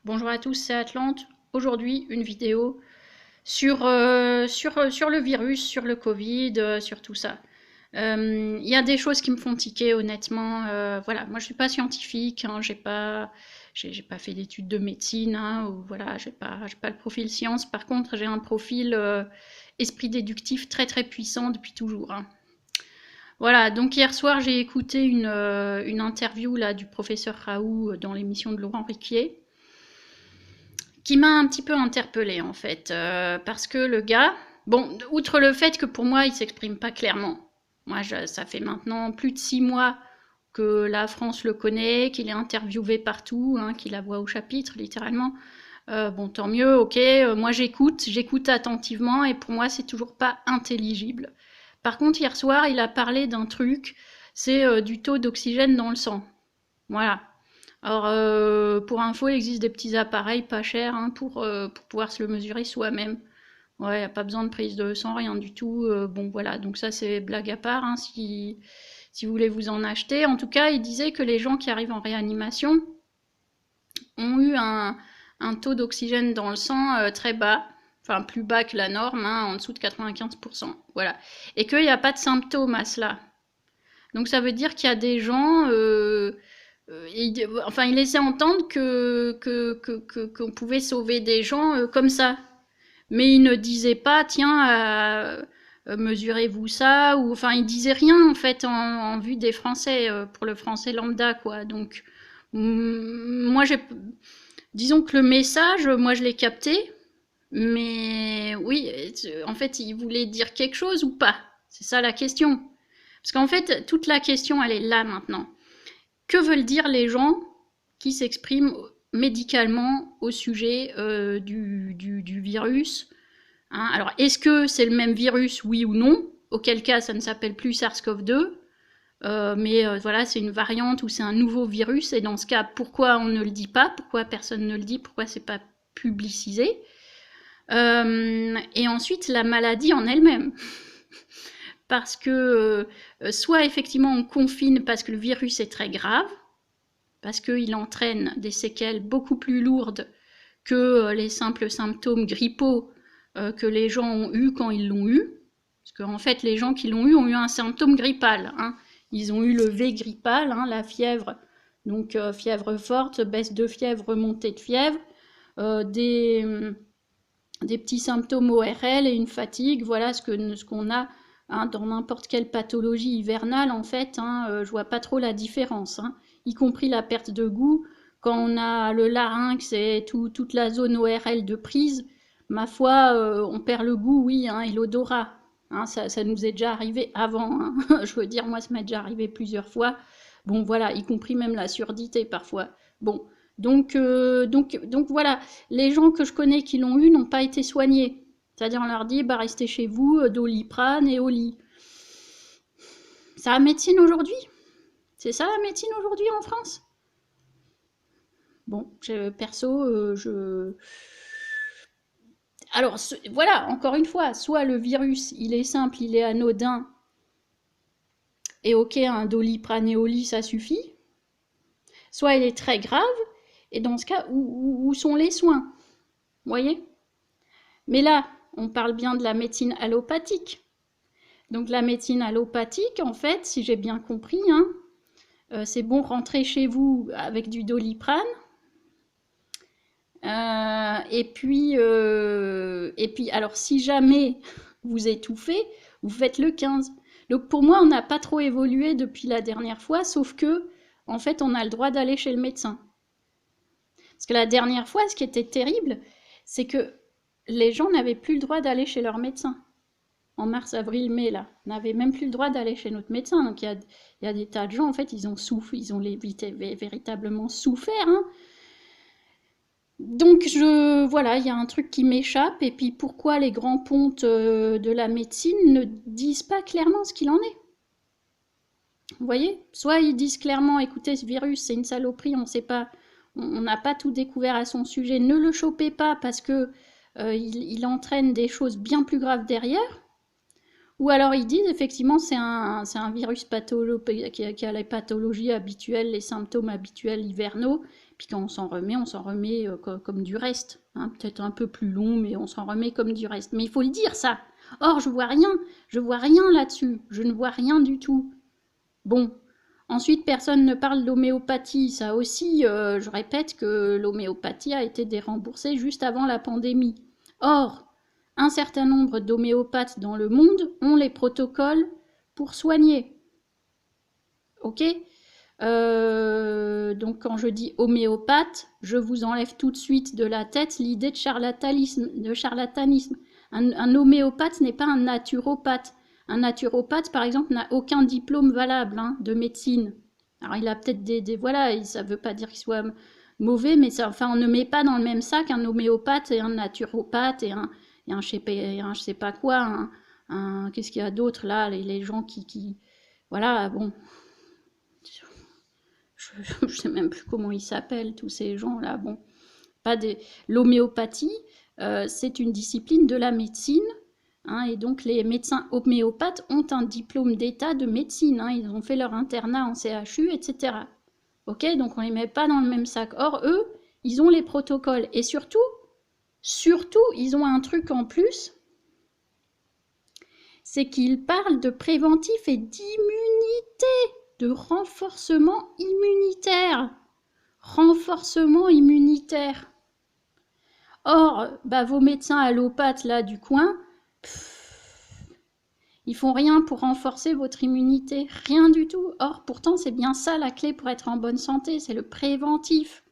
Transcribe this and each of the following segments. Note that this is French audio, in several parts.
Bonjour à tous, c'est Atlante. Aujourd'hui, une vidéo sur, sur le virus, sur le Covid, sur tout ça. Il y a des choses qui me font tiquer, honnêtement. Voilà, moi je suis pas scientifique, hein, j'ai pas fait d'études de médecine, hein, ou voilà, j'ai pas le profil science. Par contre, j'ai un profil esprit déductif très très puissant depuis toujours, hein. Voilà, donc hier soir j'ai écouté une interview là du professeur Raoult dans l'émission de Laurent Ruquier, qui m'a un petit peu interpellée en fait, parce que le gars, bon, outre le fait que pour moi il s'exprime pas clairement, moi ça fait maintenant plus de 6 mois que la France le connaît, qu'il est interviewé partout, hein, qu'il a voix au chapitre littéralement. Bon, tant mieux, ok, moi j'écoute attentivement et pour moi c'est toujours pas intelligible. Par contre, hier soir, il a parlé d'un truc, c'est du taux d'oxygène dans le sang. Voilà. Alors, pour info, il existe des petits appareils pas chers, hein, pour pouvoir se le mesurer soi-même. Ouais, y a pas besoin de prise de sang, rien du tout. Bon, voilà, donc ça c'est blague à part, hein, si vous voulez vous en acheter. En tout cas, il disait que les gens qui arrivent en réanimation ont eu un taux d'oxygène dans le sang très bas, enfin plus bas que la norme, hein, en dessous de 95%. Voilà. Et qu'il n'y a pas de symptômes à cela. Donc ça veut dire qu'il y a des gens... enfin, il laissait entendre qu'on pouvait sauver des gens comme ça. Mais il ne disait pas, tiens, mesurez-vous ça, ou enfin, il disait rien en fait en vue des Français, pour le français lambda, quoi. Donc, moi, disons que le message, moi, je l'ai capté, mais oui, en fait, il voulait dire quelque chose ou pas? C'est ça la question. Parce qu'en fait, toute la question, elle est là maintenant. Que veulent dire les gens qui s'expriment médicalement au sujet du virus, hein? Alors, est-ce que c'est le même virus, oui ou non? Auquel cas, ça ne s'appelle plus SARS-CoV-2, mais voilà, c'est une variante ou c'est un nouveau virus, et dans ce cas, pourquoi on ne le dit pas? Pourquoi personne ne le dit? Pourquoi c'est pas publicisé? Et ensuite, la maladie en elle-même. Parce que soit effectivement on confine parce que le virus est très grave, parce qu'il entraîne des séquelles beaucoup plus lourdes que les simples symptômes grippaux que les gens ont eu quand ils l'ont eu. Parce qu'en fait, les gens qui l'ont eu un symptôme grippal, hein. Ils ont eu le V grippal, hein, la fièvre, donc fièvre forte, baisse de fièvre, remontée de fièvre, des petits symptômes ORL et une fatigue, voilà ce qu'on a, hein, dans n'importe quelle pathologie hivernale en fait, hein, je vois pas trop la différence, hein, y compris la perte de goût, quand on a le larynx et toute la zone ORL de prise, ma foi, on perd le goût, oui, hein, et l'odorat, hein, ça nous est déjà arrivé avant, hein. Je veux dire, moi ça m'est déjà arrivé plusieurs fois, bon voilà, y compris même la surdité parfois, bon. Donc voilà, les gens que je connais qui l'ont eu n'ont pas été soignés. C'est-à-dire on leur dit, bah restez chez vous, Doliprane et au lit. C'est la médecine aujourd'hui? C'est ça la médecine aujourd'hui en France? Bon, perso, je... Alors voilà, encore une fois, soit le virus, il est simple, il est anodin, et ok, un Doliprane et au lit, ça suffit. Soit il est très grave, et dans ce cas, où sont les soins? Vous voyez? Mais là, on parle bien de la médecine allopathique. Donc la médecine allopathique, en fait, si j'ai bien compris, hein, c'est bon, rentrer chez vous avec du Doliprane. Et puis, alors si jamais vous étouffez, vous faites le 15. Donc pour moi, on n'a pas trop évolué depuis la dernière fois, sauf que, en fait, on a le droit d'aller chez le médecin. Parce que la dernière fois, ce qui était terrible, c'est que les gens n'avaient plus le droit d'aller chez leur médecin. En mars, avril, mai, là, on n'avait même plus le droit d'aller chez notre médecin. Donc il y a des tas de gens, en fait, ils ont véritablement souffert, hein. Donc voilà, il y a un truc qui m'échappe. Et puis pourquoi les grands pontes de la médecine ne disent pas clairement ce qu'il en est? Vous voyez? Soit ils disent clairement, écoutez, ce virus, c'est une saloperie, on sait pas, on n'a pas tout découvert à son sujet, ne le chopez pas parce que il entraîne des choses bien plus graves derrière. Ou alors ils disent effectivement c'est un virus qui a les pathologies habituelles, les symptômes habituels hivernaux, Puis quand on s'en remet comme du reste. Hein, peut-être un peu plus long, mais on s'en remet comme du reste. Mais il faut le dire, ça. Or, je vois rien là-dessus. Je ne vois rien du tout. Bon. Ensuite, personne ne parle d'homéopathie. Ça aussi, je répète que l'homéopathie a été déremboursée juste avant la pandémie. Or, un certain nombre d'homéopathes dans le monde ont les protocoles pour soigner. Ok? Donc quand je dis homéopathe, je vous enlève tout de suite de la tête l'idée de charlatanisme. Un homéopathe n'est pas un naturopathe. Un naturopathe, par exemple, n'a aucun diplôme valable de médecine. Alors il a peut-être voilà, ça ne veut pas dire qu'il soit mauvais, mais ça, enfin, on ne met pas dans le même sac un homéopathe et un naturopathe et un je sais pas quoi, qu'est-ce qu'il y a d'autre là, les gens qui voilà, bon, je sais même plus comment ils s'appellent, tous ces gens-là. Bon, l'homéopathie, c'est une discipline de la médecine, et donc les médecins homéopathes ont un diplôme d'état de médecine. Ils ont fait leur internat en CHU, etc. Ok, donc on les met pas dans le même sac. Or, eux, ils ont les protocoles. Et surtout, ils ont un truc en plus, c'est qu'ils parlent de préventif et d'immunité, de renforcement immunitaire. Renforcement immunitaire. Or, vos médecins allopathes là du coin, ils font rien pour renforcer votre immunité, rien du tout. Or, pourtant, c'est bien ça la clé pour être en bonne santé, c'est le préventif.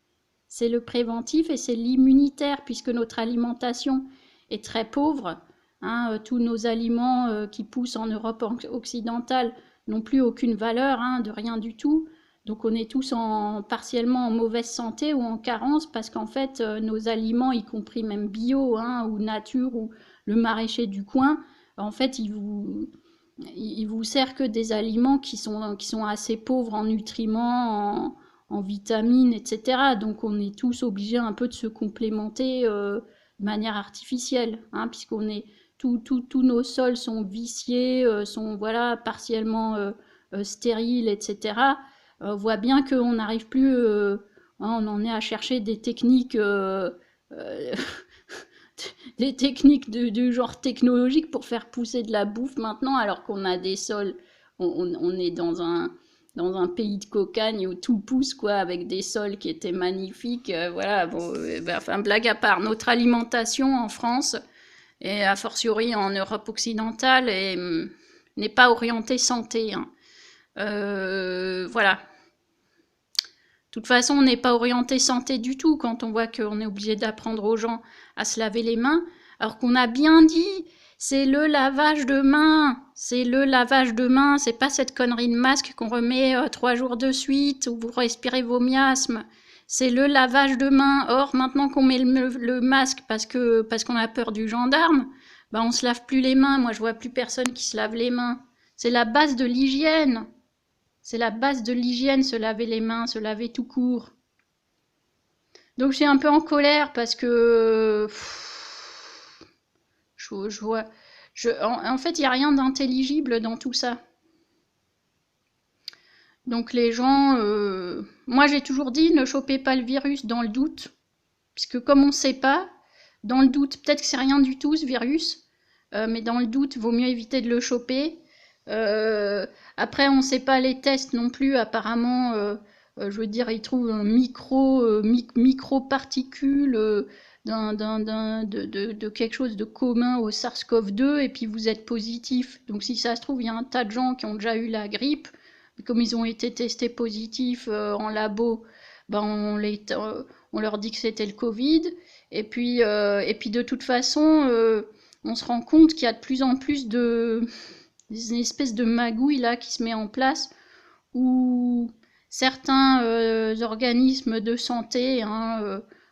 C'est le préventif et c'est l'immunitaire, puisque notre alimentation est très pauvre. Tous nos aliments qui poussent en Europe occidentale n'ont plus aucune valeur, de rien du tout. Donc on est tous partiellement en mauvaise santé ou en carence parce qu'en fait nos aliments, y compris même bio ou nature ou le maraîcher du coin, en fait il vous sert que des aliments qui sont assez pauvres en nutriments, en vitamines, etc. Donc on est tous obligés un peu de se complémenter de manière artificielle, puisqu'on est tous nos sols sont viciés, sont voilà partiellement stériles, etc. On voit bien qu'on n'arrive plus, on en est à chercher des techniques, des techniques du genre technologique pour faire pousser de la bouffe maintenant, alors qu'on a des sols, on est dans un pays de cocagne où tout pousse, quoi, avec des sols qui étaient magnifiques. Voilà, bon, enfin, blague à part, notre alimentation en France, et a fortiori en Europe occidentale, n'est pas orientée santé. Voilà. De toute façon, on n'est pas orienté santé du tout quand on voit qu'on est obligé d'apprendre aux gens à se laver les mains, alors qu'on a bien dit, c'est le lavage de main, c'est le lavage de main, c'est pas cette connerie de masque qu'on remet 3 jours de suite où vous respirez vos miasmes. C'est le lavage de main. Or, maintenant qu'on met le masque parce qu'on a peur du gendarme, on se lave plus les mains. Moi, je vois plus personne qui se lave les mains. C'est la base de l'hygiène. C'est la base de l'hygiène, se laver les mains, se laver tout court. Donc je suis un peu en colère parce que je vois, en fait, il n'y a rien d'intelligible dans tout ça. Donc les gens, moi j'ai toujours dit, ne chopez pas le virus dans le doute, puisque comme on ne sait pas, dans le doute, peut-être que c'est rien du tout ce virus, mais dans le doute, vaut mieux éviter de le choper. Après, on ne sait pas les tests non plus, apparemment, je veux dire, ils trouvent un micro-particules de quelque chose de commun au SARS-CoV-2 et puis vous êtes positif. Donc si ça se trouve, il y a un tas de gens qui ont déjà eu la grippe, comme ils ont été testés positifs en labo, on leur dit que c'était le Covid. Et puis de toute façon, on se rend compte qu'il y a de plus en plus des espèces de magouilles là qui se met en place où certains organismes de santé,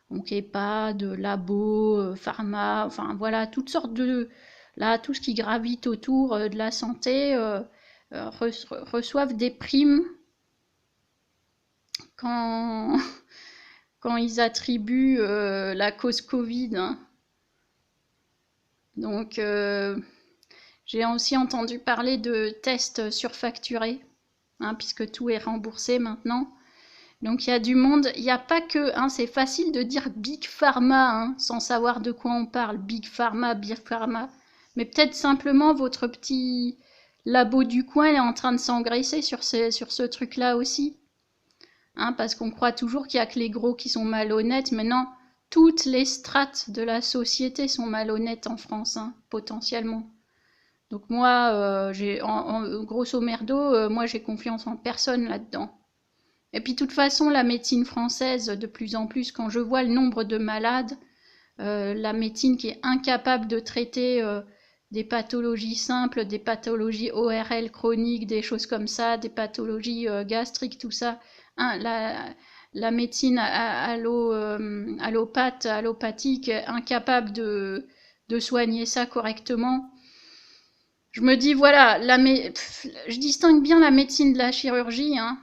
donc EHPAD, labo, pharma, enfin voilà, toutes sortes tout ce qui gravite autour de la santé reçoivent des primes quand, quand ils attribuent la cause Covid. Donc j'ai aussi entendu parler de tests surfacturés, puisque tout est remboursé maintenant. Donc il y a du monde, il n'y a pas que, hein, c'est facile de dire Big Pharma, hein, sans savoir de quoi on parle, Big Pharma, Big Pharma. Mais peut-être simplement votre petit labo du coin est en train de s'engraisser sur ce truc-là aussi. Hein, parce qu'on croit toujours qu'il n'y a que les gros qui sont malhonnêtes, mais non, toutes les strates de la société sont malhonnêtes en France, hein, potentiellement. Donc moi, grosso merdo, moi j'ai confiance en personne là-dedans. Et puis de toute façon, la médecine française, de plus en plus, quand je vois le nombre de malades, la médecine qui est incapable de traiter des pathologies simples, des pathologies ORL chroniques, des choses comme ça, des pathologies gastriques, tout ça. Hein, la médecine allopathique, incapable de soigner ça correctement. Je me dis, voilà, je distingue bien la médecine de la chirurgie, hein.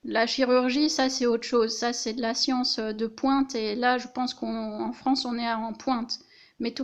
La chirurgie, ça c'est autre chose, ça c'est de la science de pointe, et là je pense qu'en France on est en pointe. Mais